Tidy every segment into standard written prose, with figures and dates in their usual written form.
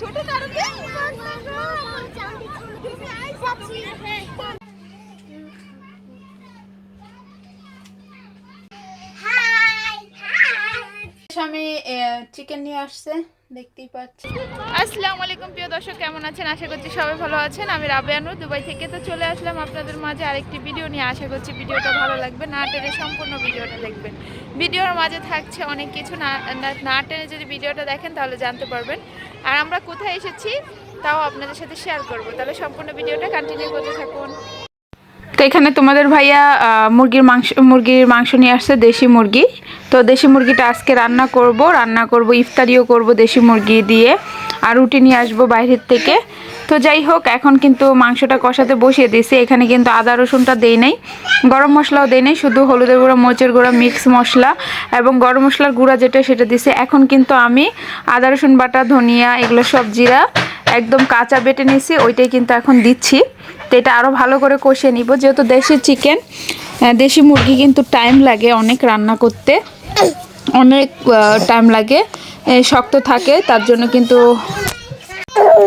ছোট তারকে আমি চিকেন নিয়ে আসছে দেখতেই পাচ্ছি। আসসালামু আলাইকুম প্রিয় দর্শক, কেমন আছেন? আশা করছি সবাই ভালো আছেন। আমি রাবেয়া নূর দুবাই থেকে তো চলে আসলাম আপনাদের মাঝে আরেকটি ভিডিও নিয়ে। আশা করছি ভিডিওটা ভালো লাগবে, না টেনে সম্পূর্ণ ভিডিওটা দেখবেন। ভিডিওর মাঝে থাকছে অনেক কিছু, না টেনে যদি ভিডিওটা দেখেন তাহলে জানতে পারবেন। আর আমরা কোথায় এসেছি তাও আপনাদের সাথে শেয়ার করব, তাহলে সম্পূর্ণ ভিডিওটা কন্টিনিউ করতে থাকুন। তো এখানে তোমাদের ভাইয়া মুরগির মাংস নিয়ে আসছে, দেশি মুরগি। তো দেশি মুরগিটা আজকে রান্না করব, ইফতারিও করব দেশি মুরগি দিয়ে। আর রুটি নিয়ে আসবো বাইরের থেকে। তো যাই হোক, এখন কিন্তু মাংসটা কষাতে বসিয়ে দিয়েছি। এখানে কিন্তু আদা রসুনটা দেই নাই, গরম মশলাও দেই নাই, শুধু হলুদের গুঁড়া, মরিচের গুঁড়া, মিক্স মশলা এবং গরম মশলার গুঁড়া যেটা সেটা দিছি। এখন কিন্তু আমি আদা রসুন বাটা, ধনিয়া, এগুলো সব জিরা একদম কাঁচা বেটে নিয়েছি, ওইটাই কিন্তু এখন দিচ্ছি। তো এটা আরও ভালো করে কষিয়ে নিব, যেহেতু দেশি চিকেন, দেশি মুরগি কিন্তু টাইম লাগে অনেক রান্না করতে, অনেক টাইম লাগে, শক্ত থাকে, তার জন্য কিন্তু।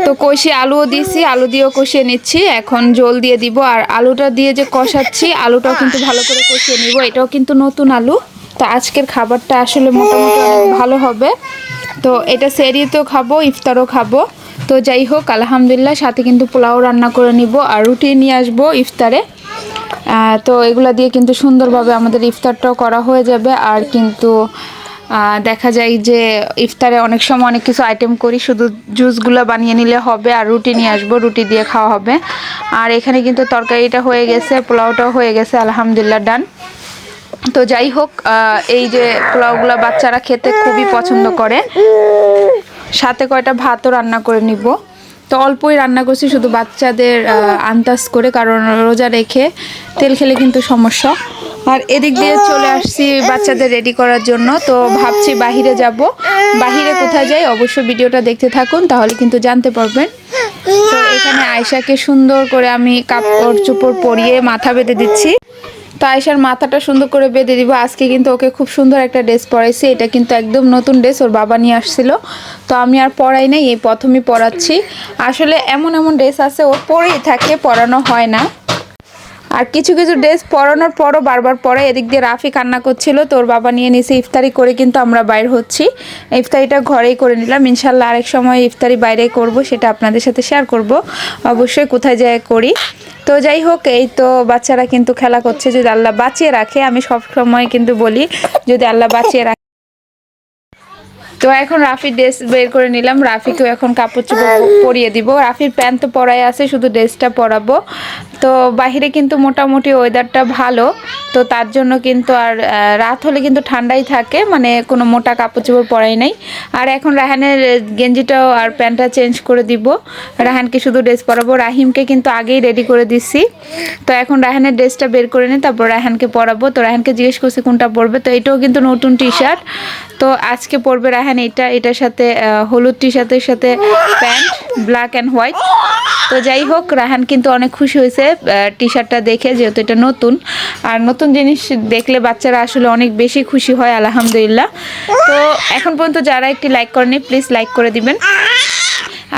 তো কষিয়ে আলুও দিয়েছি, আলু দিয়েও কষিয়ে নিচ্ছি। এখন জল দিয়ে দিব, আর আলুটা দিয়ে যে কষাচ্ছি আলুটাও কিন্তু ভালো করে কষিয়ে নিব। এটাও কিন্তু নতুন আলু। তো আজকের খাবারটা আসলে মোটামুটি অনেক ভালো হবে। তো এটা সেহরিতেও খাবো, ইফতারও খাবো। তো যাই হোক, আলহামদুলিল্লাহ, সাথে কিন্তু পোলাও রান্না করে নিব আর রুটি নিয়ে আসবো ইফতারে। তো এগুলা দিয়ে কিন্তু সুন্দরভাবে আমাদের ইফতারটাও করা হয়ে যাবে। আর কিন্তু দেখা যায় যে ইফতারে অনেক সময় অনেক কিছু আইটেম করি, শুধু জুসগুলো বানিয়ে নিলে হবে। আর রুটি নিয়ে আসবো, রুটি দিয়ে খাওয়া হবে। আর এখানে কিন্তু তরকারিটা হয়ে গেছে, পোলাওটাও হয়ে গেছে, আলহামদুলিল্লাহ ডান। তো যাই হোক, এই যে পোলাওগুলো বাচ্চারা খেতে খুবই পছন্দ করে। সাথে কয়টা ভাতও রান্না করে নিব। তো অল্পই রান্না করছি, শুধু বাচ্চাদের আন্দাজ করে, কারণ রোজা রেখে তেল খেলে কিন্তু সমস্যা। আর এদিক দিয়ে চলে আসছি বাচ্চাদের রেডি করার জন্য। তো ভাবছি বাহিরে যাব, বাহিরে কোথায় যাই অবশ্যই ভিডিওটা দেখতে থাকুন, তাহলে কিন্তু জানতে পারবেন। তো এখানে আয়শাকে সুন্দর করে আমি কাপড় চোপড় পরিয়ে মাথা বেঁধে দিচ্ছি। তো আয়শার মাথাটা সুন্দর করে বেঁধে দিব। আজকে কিন্তু ওকে খুব সুন্দর একটা ড্রেস পরাইছি, এটা কিন্তু একদম নতুন ড্রেস, ওর বাবা নিয়ে আসছিল। তো আমি আর পরাই নাই, এই প্রথমই পরাচ্ছি। আসলে এমন এমন ড্রেস আছে ওর পরেই থাকে, পরানো হয় না। আর কিছু কিছু ড্রেস পরানোর পরও বারবার পরে। এদিক দিয়ে রাফি কান্না করছিল, তোর বাবা নিয়ে নিছে। ইফতারি করে কিন্তু আমরা বাইর হচ্ছি, ইফতারিটা ঘরেই করে নিলাম। ইনশাল্লাহ আরেক সময় ইফতারি বাইরে করব, সেটা আপনাদের সাথে শেয়ার করব অবশ্যই, কোথায় যায় করি। তো যাই হোক, এই তো বাচ্চারা কিন্তু খেলা করছে, যদি আল্লাহ বাঁচিয়ে রাখে। আমি সব সময় কিন্তু বলি যদি আল্লাহ বাঁচিয়ে রাখে। তো এখন রাফির ড্রেস বের করে নিলাম, রাফিকেও এখন কাপড় চোপড় পরিয়ে দিব। রাফির প্যান্ট তো পরাই আছে, শুধু ড্রেসটা পরাবো। তো বাহিরে কিন্তু মোটামুটি ওয়েদারটা ভালো, তো তার জন্য কিন্তু আর রাত হলে কিন্তু ঠান্ডাই থাকে, মানে কোনো মোটা কাপড় চোপড় পরাই নাই। আর এখন রাহানের গেঞ্জিটাও আর প্যান্টটা চেঞ্জ করে দিব, রাহানকে শুধু ড্রেস পরাবো। রাহিমকে কিন্তু আগেই রেডি করে দিচ্ছি। তো এখন রাহানের ড্রেসটা বের করে নিই, তারপর রাহানকে পরাবো। তো রাহানকে জিজ্ঞেস করছি কোনটা পরবে, তো এটাও কিন্তু নতুন টি শার্ট। তো আজকে পরবে রাহান এটার সাথে হলুদ টি শার্টের সাথে প্যান্ট, ব্ল্যাক অ্যান্ড হোয়াইট। তো যাই হোক, রাহান কিন্তু অনেক খুশি হয়েছে টি শার্টটা দেখে, যেহেতু এটা নতুন। আর নতুন জিনিস দেখলে বাচ্চারা আসলে অনেক বেশি খুশি হয়, আলহামদুলিল্লাহ। তো এখন পর্যন্ত যারা একটি লাইক করেনি প্লিজ লাইক করে দিবেন।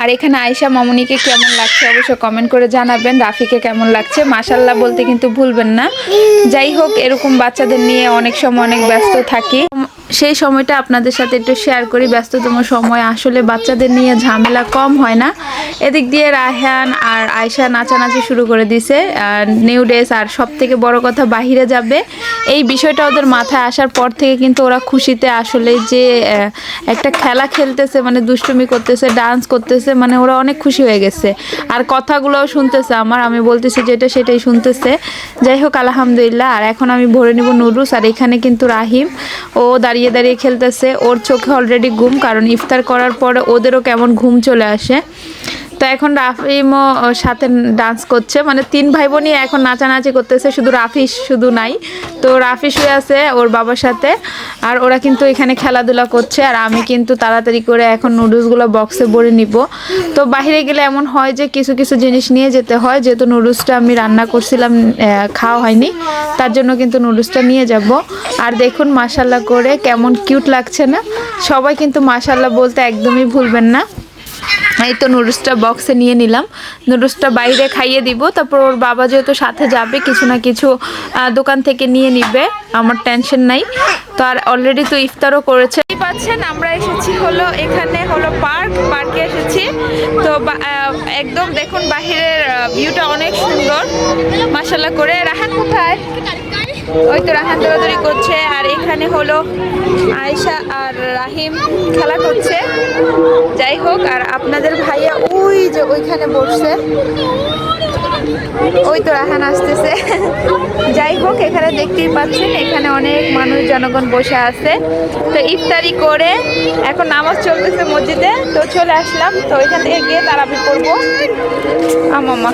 আর এখানে আয়শা মামুনিকে কেমন লাগছে অবশ্যই কমেন্ট করে জানাবেন। রাফিকে কেমন লাগছে মাশাআল্লাহ বলতে কিন্তু ভুলবেন না। যাই হোক, এরকম বাচ্চাদের নিয়ে অনেক সময় অনেক ব্যস্ত থাকি, সেই সময়টা আপনাদের সাথে একটু শেয়ার করি। ব্যস্ততম সময় আসলে বাচ্চাদের নিয়ে ঝামেলা কম হয় না। এদিক দিয়ে রায়হান আর আয়শা নাচানাচি শুরু করে দিছে, নিউ ড্রেস। আর সব থেকে বড় কথা, বাহিরে যাবে এই বিষয়টা ওদের মাথায় আসার পর থেকে কিন্তু ওরা খুশিতে আসলে যে একটা খেলা খেলতেছে, মানে দুষ্টুমি করতেছে, ডান্স করতেছে, মানে ওরা অনেক খুশি হয়ে গেছে। আর কথাগুলোও শুনতেছে আমি বলতেছি যেটা সেটাই শুনতেছে। যাই হোক, আলহামদুলিল্লাহ। আর এখন আমি ভরে নিব নুডলস। আর এখানে কিন্তু রাহিম ও দাঁড়িয়ে দাঁড়িয়ে খেলতেছে, ওর চোখে অলরেডি ঘুম, কারণ ইফতার করার পরে ওদেরও কেমন ঘুম চলে আসে। তো এখন রাফিমও সাথে ডান্স করছে, মানে তিন ভাই বোনই এখন নাচানাচি করতেছে, শুধু রাফি শুধু নাই। তো রাফি শুয়ে আছে ওর বাবার সাথে, আর ওরা কিন্তু এখানে খেলাধুলা করছে। আর আমি কিন্তু তাড়াতাড়ি করে এখন নুডলসগুলো বক্সে ভরে নিব। তো বাইরে গেলে এমন হয় যে কিছু কিছু জিনিস নিয়ে যেতে হয়, যেহেতু নুডলসটা আমি রান্না করছিলাম, খাওয়া হয়নি, তার জন্য কিন্তু নুডলসটা নিয়ে যাব। আর দেখুন মাশাআল্লাহ করে কেমন কিউট লাগছে না? সবাই কিন্তু মাশাআল্লাহ বলতে একদমই ভুলবেন না। এই তো নুডলসটা বক্সে নিয়ে নিলাম, নুডলসটা বাইরে খাইয়ে দিব, তারপর ওর বাবা যেহেতু সাথে যাবে কিছু না কিছু দোকান থেকে নিয়ে নিবে, আমার টেনশন নাই। তো আর অলরেডি তো ইফতারও করেছে। পাচ্ছেন আমরা এসেছি হলো এখানে হলো পার্কে এসেছি। তো একদম দেখুন বাহিরের ভিউটা অনেক সুন্দর মাশাআল্লাহ করে। রাহান কোথায়? ওই তো রাহান দৌড়াদৌড়ি করছে, আর এখানে হলো আয়েশা আর রাহিম খেলা করছে। যাই হোক, আর আপনাদের ভাইয়া ওই যে ওইখানে বসছে, ওই তো রাহান আসতেছে। যাই হোক, এখানে দেখতেই পাচ্ছেন এখানে অনেক মানুষ জনগণ বসে আছে। তো ইফতারি করে এখন নামাজ চলতেছে মসজিদে, তো চলে আসলাম। তো ওইখান থেকে গিয়ে তারাবি করবো মামা,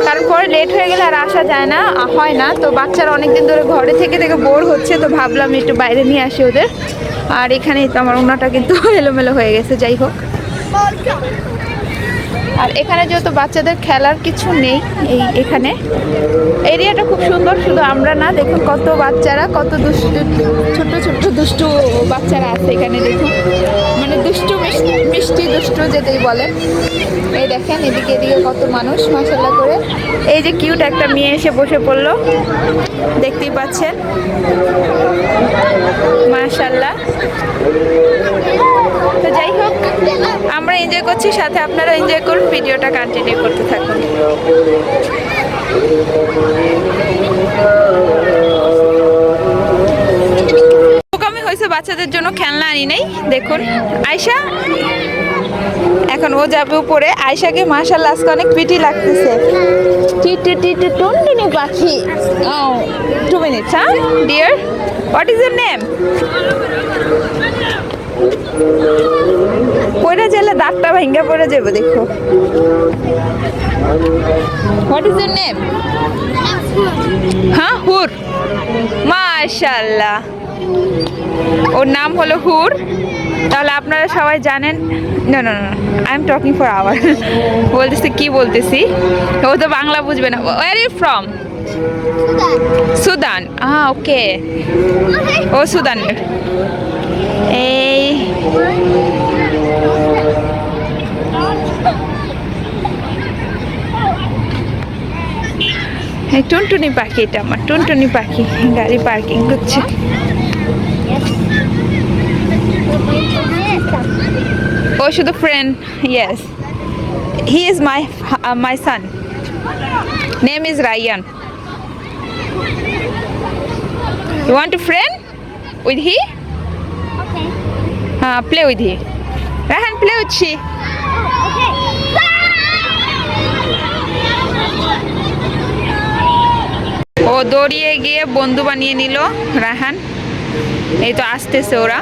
তারপরে লেট হয়ে গেলে আর আসা যায় না, হয় না। তো বাচ্চারা অনেকদিন ধরে ঘরে থেকে বোর হচ্ছে, তো ভাবলাম একটু বাইরে নিয়ে আসি ওদের। আর এখানেই তো আমার ওনাটা কিন্তু এলোমেলো হয়ে গেছে। যাই হোক, আর এখানে যেহেতু বাচ্চাদের খেলার কিছু নেই, এখানে এরিয়াটা খুব সুন্দর, শুধু আমরা না, দেখুন কত বাচ্চারা, কত দুষ্টু ছোট ছোট দুষ্টু বাচ্চারা আছে এখানে। দেখুন মানে দুষ্টু মিষ্টি দুষ্টু যেটাই বলেন। এই দেখেন এদিকে কত মানুষ মাশাআল্লাহ করে। এই যে কিউট একটা মেয়ে এসে বসে পড়লো, দেখতেই পাচ্ছেন মাশাআল্লাহ। তো যাই হোক, আমরা এনজয় করছি, সাথে আপনারা এনজয় করুন, ভিডিওটা কন্টিনিউ করতে থাকুন। বোকামি হয়েছে, বাচ্চাদের জন্য খেলনা আনি নাই। দেখুন আয়শা, এখন ও যাবে উপরে। আয়শাকে মাশাআল্লাহ আজকে অনেক পিটি লাগতেছে। টুনটুনি পাখি। 2 minutes, huh? Dear, what is your name? পড়ে গেলে দাঁতটা ভেঙে পড়ে যাবে, দেখো। What is your name? হ্যাঁ, হুর। মাশাআল্লাহ, ওর নাম হলো হুর। তাহলে আপনারা সবাই জানেন। না না না, I am talking for hour. বলতেছি কি বলতেছি, ও তো বাংলা বুঝবে না। Where you from? Sudan. Okay, ও সুদানের। এই টুনটুনি পাখি, এটা আমার টুনটুনি পাখি। গাড়ি পার্কিং করছে। ও শুধু friend. Yes, he is my son, name is Ryan. You want a friend with he? Okay. Play with he. Rahan, play with she. Okay. ও দৌড়িয়ে গিয়ে বন্ধু বানিয়ে নিল রাহান। এই তো আসতেছে ওরা।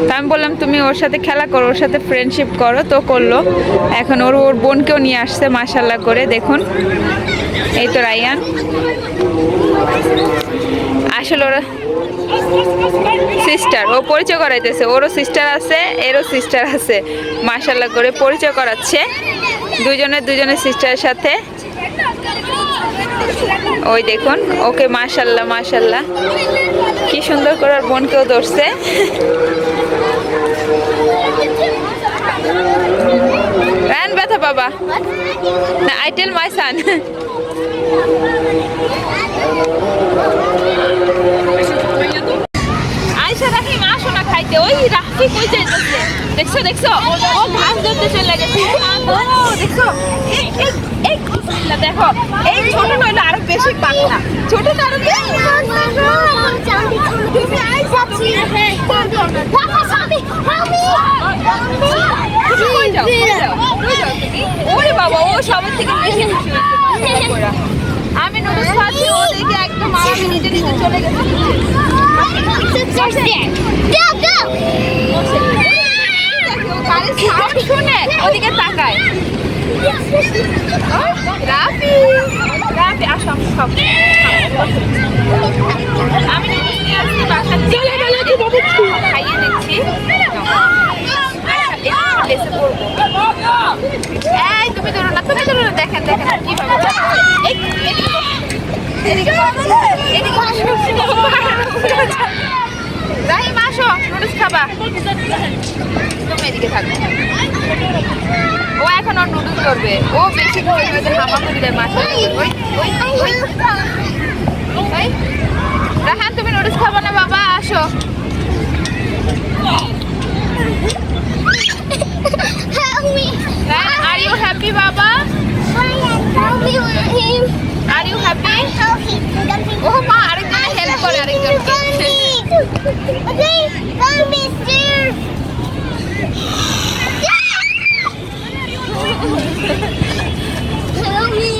তো আমি বললাম তুমি ওর সাথে খেলা করো, ওর সাথে ফ্রেন্ডশিপ করো, তো করলো। এখন ওর বোনকেও নিয়ে আসছে মাশাআল্লাহ করে। দেখুন এই তো রায়ান। আসলে ওরা সিস্টার, ও পরিচয় করাইতেছে। ওরও সিস্টার আছে, এরও সিস্টার আছে, মাশাআল্লাহ করে পরিচয় করাচ্ছে দুজনের সিস্টারের সাথে। ওই দেখুন ওকে, মাশাআল্লাহ মাশাআল্লাহ, কি সুন্দর করে ওর বোনকেও ধরছে। রান ব্যথা বাবা না, আই টেল মাই সান। আয়শা রাহিম আসো না খাইতে। ওই রাফি কই যাইতেছে, দেখছো দেখছো, ও ঘাস ধরতে চলে গেছে। দেখছো দেখো, এই ছোট নইলে আরো বেশি পাকনা, ছোট তো আরো বেশি। ওরে বাবা, ও সবার থেকে বেশি খুশি হয়েছে। আমি নুডলস খাচ্ছি, ও দেখে একদম আমি নিজে চলে গেছি। শুনে ওদিকে তাকায়। রাফি রাফি আসো, আমি খাইয়ে দিচ্ছি। এই তুমি ধরো না, তুমি ধরো না। দেখেন দেখেন কিভাবে রাহিম আসো, নুডলস খাবা। তুমি এদিকে থাকো। ও এখন ওর নুডলস করবে, ও বেশি করে ওদের হামা করে দেয় মাছ। রাহান তুমি নুডলস খাবো না বাবা, আসো। Are you happy, Baba? Are you happy? Oh, ma, আরেকজনে হেল্প করে আরেকজনকে। Okay, don't be scared. Help me.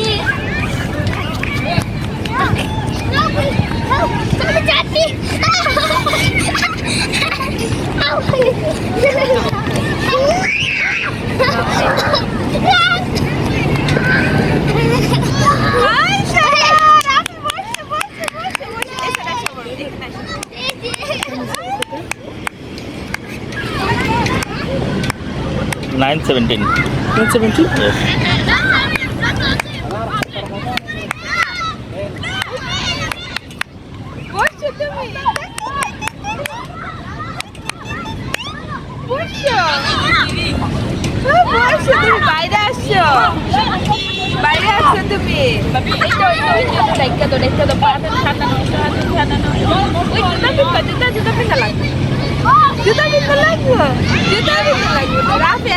Help me. Help. Somebody catch me. $9.17. Yes. বসছো তুমি? বসছো? বসছো তুমি, বাইরে আসছো? বাইরে আসছো তুমি? দেখা তো পাটা ছাটানো ছাটানো। ওই জুতা পিঠা লাগবে। রাফি।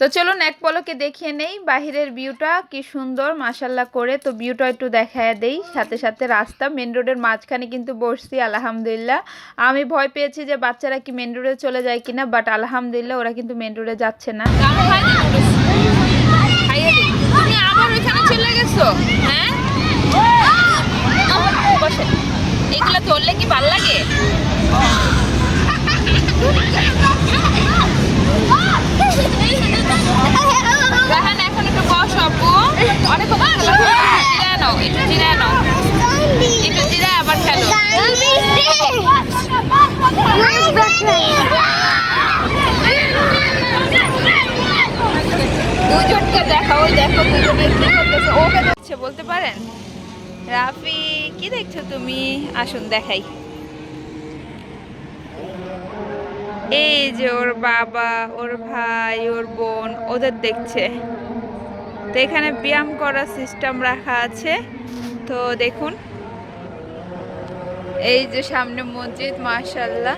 তো চলুন এক পলকে দেখিয়ে নেই বাহিরের ভিউটা কি সুন্দর মাশাল্লাহ করে। তো ভিউটা একটু দেখায় দেই, সাথে সাথে রাস্তা মেন রোডের মাঝখানে কিন্তু বসছি আলহামদুলিল্লাহ। আমি ভয় পেয়েছি যে বাচ্চারা কি মেন রোডে চলে যায় কিনা, বাট আলহামদুলিল্লাহ ওরা কিন্তু মেন রোডে যাচ্ছে না। তুমি আবার ওইখানে চলে গেছো? হ্যাঁ, এগুলো ধরলে কি ভাল লাগে? রাহান এখন একটু বস আপু, অনেক জিরায় নাও, একটু জিরায় নাও, একটু জিরায় আবার খেলো। দুজনকে দেখা, ওই দেখো দুজনে কি করতেছে, ওকে দেখছে বলতে পারেন। রাফি কি দেখছো তুমি? আসুন দেখাই। এই যে ওর বাবা, ওর ভাই, ওর বোন ওদের দেখছে। তো এখানে ব্যায়াম করার সিস্টেম রাখা আছে। তো দেখুন এই যে সামনে মসজিদ মাশাআল্লাহ,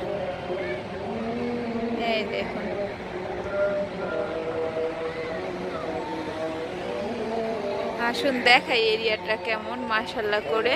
এই দেখুন। আসুন দেখাই এরিয়াটা কেমন মাশাআল্লাহ করে।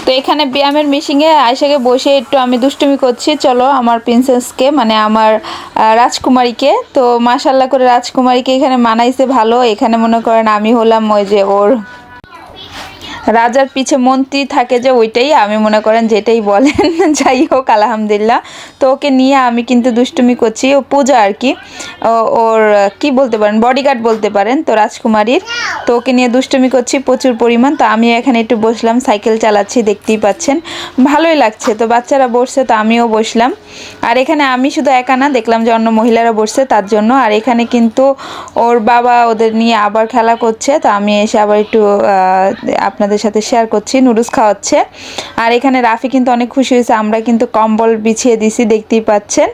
তো এখানে ব্যায়ামের মেশিনে আয়শাকে বসে একটু আমি দুষ্টুমি করছি। চলো আমার প্রিন্সেসকে মানে আমার রাজকুমারীকে, তো মাশাল্লাহ করে রাজকুমারীকে এখানে মানাইছে ভালো। এখানে মনে করেন আমি হলাম ওই যে ওর রাজার পিছে মন্ত্রী থাকে যে, ওইটাই আমি মনে করেন যেটাই বলেন। যাই হোক আলহামদুলিল্লাহ। তো ওকে নিয়ে আমি কিন্তু দুষ্টুমি করছি। ও পূজা আর কি, ওর কি বলতে পারেন বডিগার্ড বলতে পারেন তো রাজকুমারীর। তো ওকে নিয়ে দুষ্টুমি করছি প্রচুর পরিমাণ। তো আমি এখানে একটু বসলাম, সাইকেল চালাচ্ছি, দেখতেই পাচ্ছেন ভালোই লাগছে। তো বাচ্চারা বসছে তো আমিও বসলাম। আর এখানে আমি শুধু একা না, দেখলাম যে অন্য মহিলারা বসছে তার জন্য। আর এখানে কিন্তু ওর বাবা ওদের নিয়ে আবার খেলা করছে। তো আমি এসে আবার একটু আপনাদের সাথে শেয়ার করছি, নুডলস খাওয়াচ্ছে। আর এখানে রাফি কিন্তু অনেক খুশি হয়েছে, আমরা কিন্তু কম্বল বিছিয়ে দিছি দেখতেই পাচ্ছেন।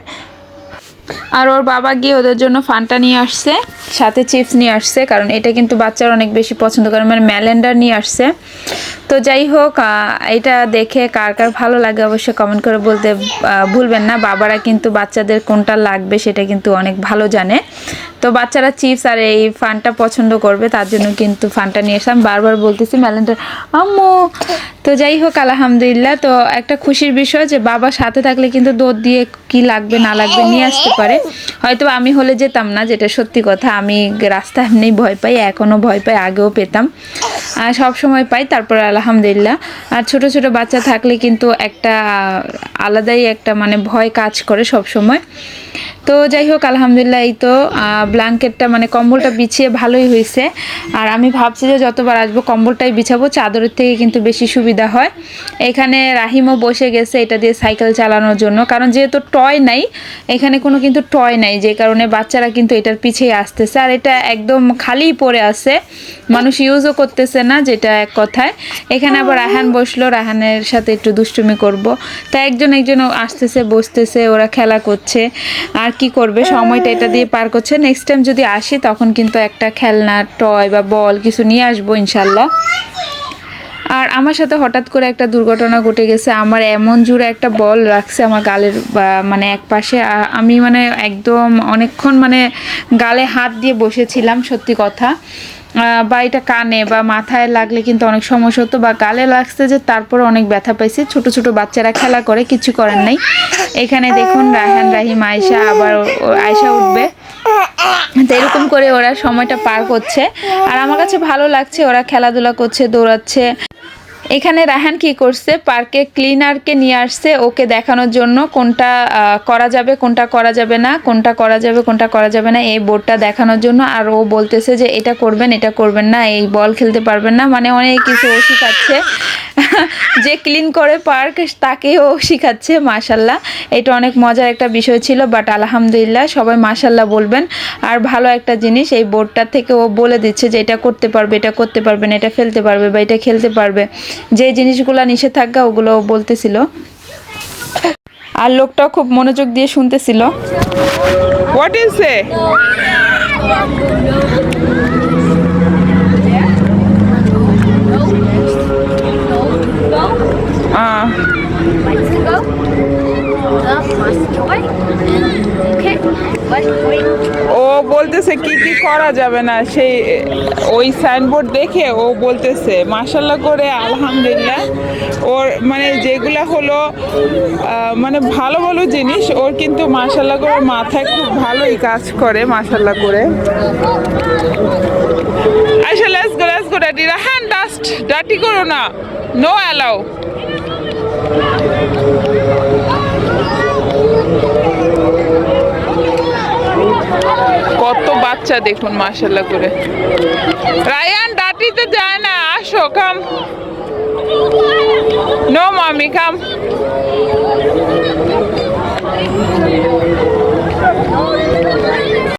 আর ওর বাবা গিয়ে ওদের জন্য ফান্টা নিয়ে আসছে, সাথে চিপস নিয়ে আসছে, কারণ এটা কিন্তু বাচ্চারা অনেক বেশি পছন্দ করে, মানে ম্যালেন্ডার নিয়ে আসছে। তো যাই হোক এটা দেখে কার কার ভালো লাগে অবশ্যই কমেন্ট করে বলতে ভুলবেন না। বাবারা কিন্তু বাচ্চাদের কোনটা লাগবে সেটা কিন্তু অনেক ভালো জানে। তো তো বাচ্চারা চিপস আর এই ফানটা পছন্দ করবে, তার জন্য কিন্তু ফানটা নিয়ে এসলাম। বারবার বলতেছি মেলেন্ডার আম্মু। তো যাই হোক আলহামদুলিল্লাহ, তো একটা খুশির বিষয় যে বাবা সাথে থাকলে কিন্তু দুধ দিয়ে কি লাগবে না লাগবে নিয়ে আসতে পারে। হয়তো আমি হলে যেতাম না, যেটা সত্যি কথা। আমি রাস্তায় এমনি ভয় পাই, এখনও ভয় পাই, আগেও পেতাম, সব সময় পাই। তারপর আলহামদুলিল্লাহ, আর ছোট ছোট বাচ্চা থাকলে কিন্তু একটা আলাদাই একটা মানে ভয় কাজ করে সব সময়। তো যাই হোক আলহামদুলিল্লাহ, এই তো ব্ল্যাঙ্কেটটা মানে কম্বলটা বিছিয়ে ভালোই হয়েছে। আর আমি ভাবছি যে যতবার আসবো কম্বলটাই বিছাবো, চাদরের থেকে কিন্তু বেশি সুবিধা হয়। এখানে রাহিমও বসে গেছে এটা দিয়ে সাইকেল চালানোর জন্য, কারণ যেহেতু টয় নাই, এখানে কোনো কিন্তু টয় নাই, যে কারণে বাচ্চারা কিন্তু এটার পিছিয়ে আসতেছে। আর এটা একদম খালি পড়ে আছে, মানুষ ইউজও করতেছে না, যেটা এক কথায়। এখানে আবার রাহান বসলো, রাহানের সাথে একটু দুষ্টুমি করব। তা একজন আসতেছে, বসতেছে, ওরা খেলা করছে। আর কি করবে, সময়টা এটা দিয়ে পার করছে। নেক্সট টাইম যদি আসি তখন কিন্তু একটা খেলনা, টয় বা বল কিছু নিয়ে আসবো ইনশাল্লাহ। আর আমার সাথে হঠাৎ করে একটা দুর্ঘটনা ঘটে গেছে। আমার এমন জোরে একটা বল রাখছে আমার গালের মানে এক পাশে। আমি মানে একদম অনেকক্ষণ মানে গালে হাত দিয়ে বসেছিলাম, সত্যি কথা। বা এটা কানে বা মাথায় লাগলে কিন্তু অনেক সমস্যা হতো, বা গালে লাগছে যে তারপরে অনেক ব্যথা পাইছি। ছোট ছোট বাচ্চারা খেলা করে, কিছু করার নাই। এখানে দেখুন রায়হান, রাহিম, আয়েশা, আবার আয়েশা উঠবে। তো এরকম করে ওরা সময়টা পার করছে, আর আমার কাছে ভালো লাগছে। ওরা খেলাধুলা করছে, দৌড়াচ্ছে। এখানে রায়হান কি করছে, পার্কে ক্লিনারকে নিয়ে আসছে ওকে দেখানোর জন্য কোনটা করা যাবে, কোনটা করা যাবে না, কোনটা করা যাবে, কোনটা করা যাবে না, এই বোর্ডটা দেখানোর জন্য। আর ও বলতেছে যে এটা করবেন, এটা করবেন না, এই বল খেলতে পারবেন না, মানে অনেক কিছু ও শিখাচ্ছে। যে ক্লিন করে পার্ক তাকেও শিখাচ্ছে। মাশাল্লাহ, এটা অনেক মজার একটা বিষয় ছিল। বাট আলহামদুলিল্লাহ, সবাই মাশাল্লাহ বলবেন। আর ভালো একটা জিনিস, এই বোর্ডটা থেকে ও বলে দিচ্ছে যে এটা করতে পারবে, এটা করতে পারবে না, এটা ফেলতে পারবে বা এটা খেলতে পারবে। যে জিনিসগুলো নিষেধাজ্ঞা ওগুলো বলতেছিল। আর লোকটাও খুব মনোযোগ দিয়ে শুনতেছিল। What is it? ও বলতেছে কি কি করা যাবে না, সেই ওই সাইনবোর্ড দেখে ও বলতেছে মাশাল্লাহ করে আলহামদুলিল্লাহ। ওর মানে যেগুলা হলো মানে ভালো ভালো জিনিস ওর কিন্তু মাশাল্লাহ করে মাথায় খুব ভালোই কাজ করে মাশাল্লাহ করে। আচ্ছা let's go daddy. Rahan dirty করো না, নো অ্যালাউ। কত বাচ্চা দেখুন মাশাল্লাহ করে। রায়ান ডাটিতে যায় না, আসো কাম। নো মামি কাম।